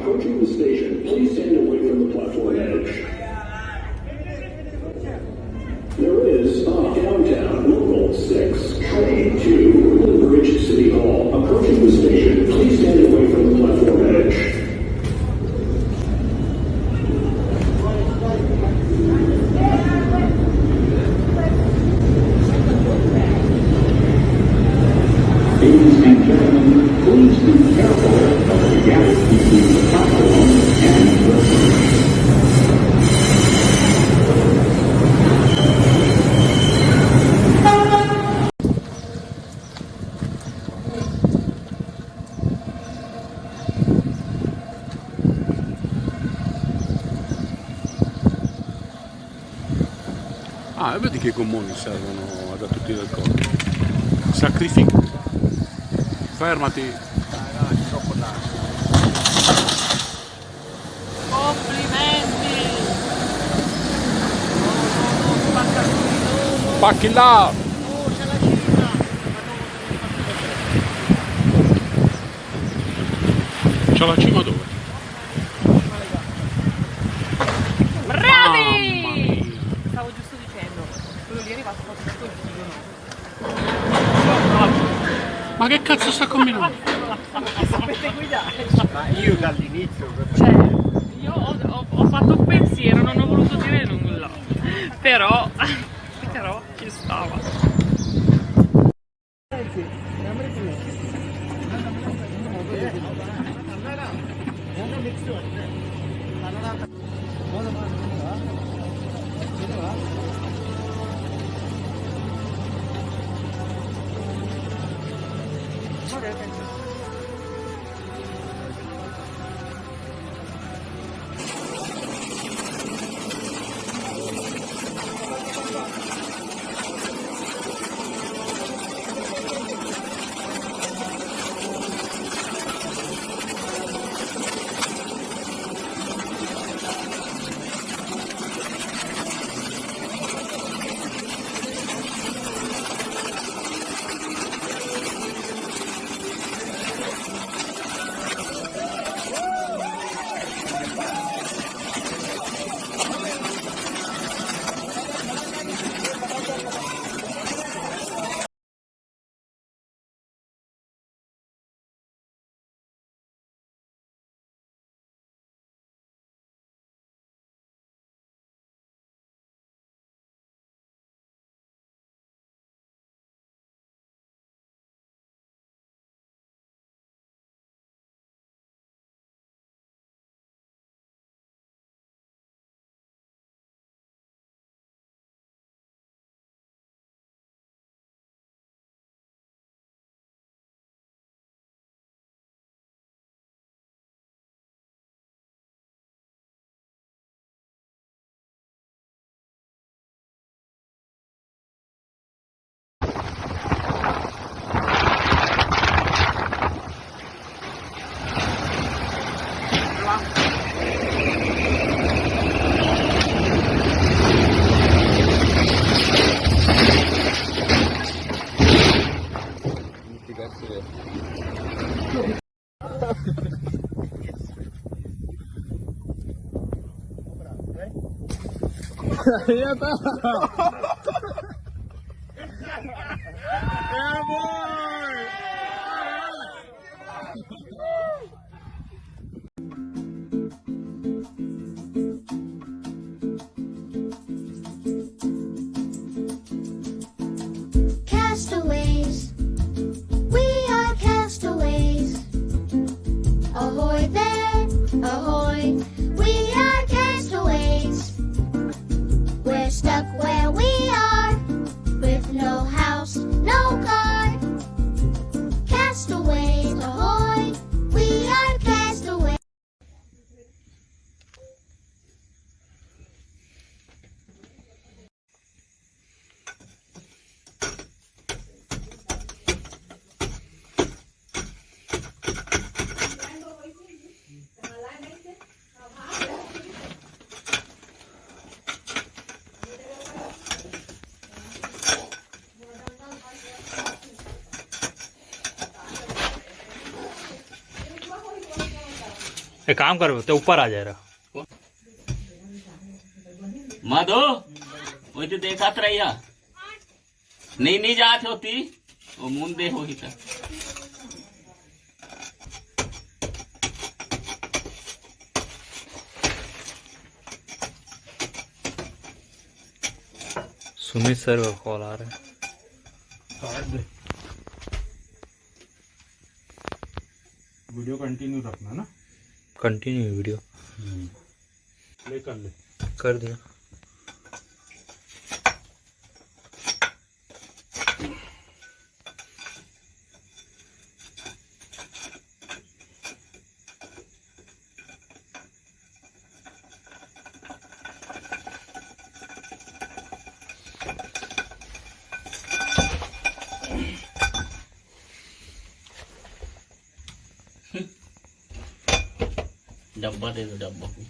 Approaching the station, please stand away from the platform edge. There is a downtown local 6 train to Woodbridge City Hall. Approaching the station, please stand away from the platform edge. Ladies and gentlemen, please be careful of the gap between the platform and the bridge. Ah, e vedi che i gommoni servono da tutti del corpo. Sacrifica. Fermati. Troppo tardi. Complimenti! Spacca tutto! Pacchi là! Oh, c'è la cima! C'è la cima dove? Bravi! Mamma mia! Stavo giusto dicendo, quello lì è arrivato proprio sul figlio. Ma che cazzo sta combinando? Sapete guidare? Ma io dall'inizio Cioè, io ho fatto un pensiero, non ho voluto dire nulla. Però ci stava. Castaways, we are castaways. Ahoy there, ahoy, we are castaways. We're stuck where we are, with no house, no car. Castaways, ahoy, we are castaways. एक काम कर, तो ऊपर आ जा रहा माधो वो तो देखत रहिया नहीं जात होती वो मुंदे हो ही था सुमित सर का कॉल आ रहा है। वीडियो कंटिन्यू रखना ना। कंटिन्यू वीडियो ले कर दिया। डब्बा दे दो डब्बा को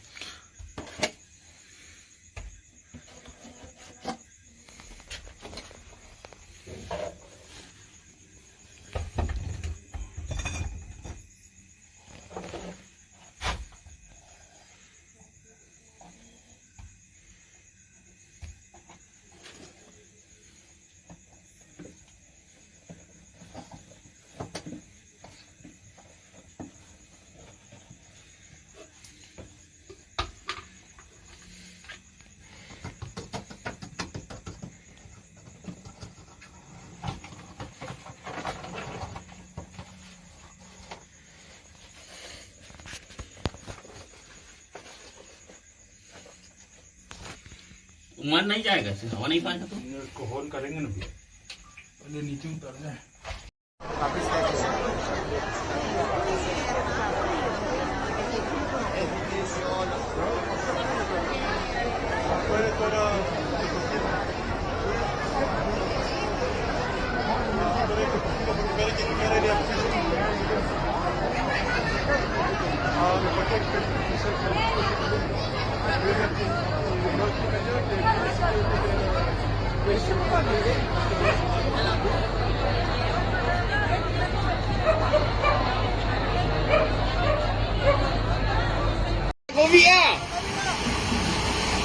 मन नहीं जाएगा हवा नहीं पाएगा तो होल करेंगे ना पहले नीचे उतर जाए।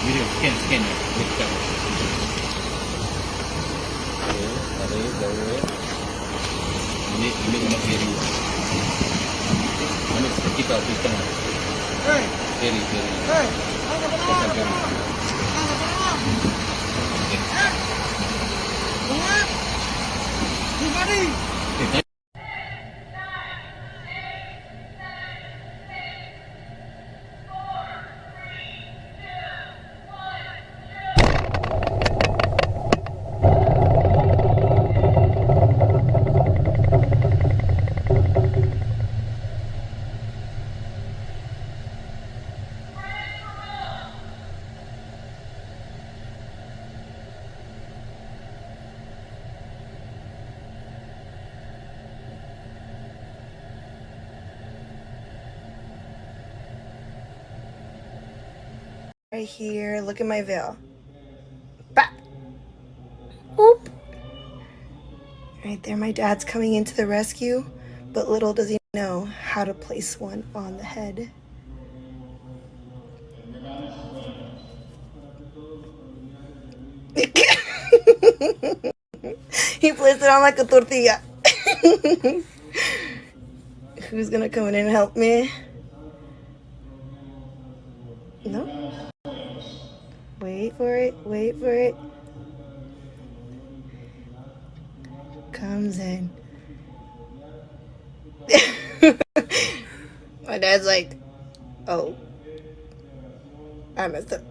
Video scan ini nomor seri mana kita bisa Right here, look at my veil. Bah! Oop! Right there, my dad's coming into the rescue, but little does he know how to place one on the head. He placed it on like a tortilla. Who's gonna come in and help me? No? Wait for it, wait for it. Comes in. My dad's like, oh, I messed up.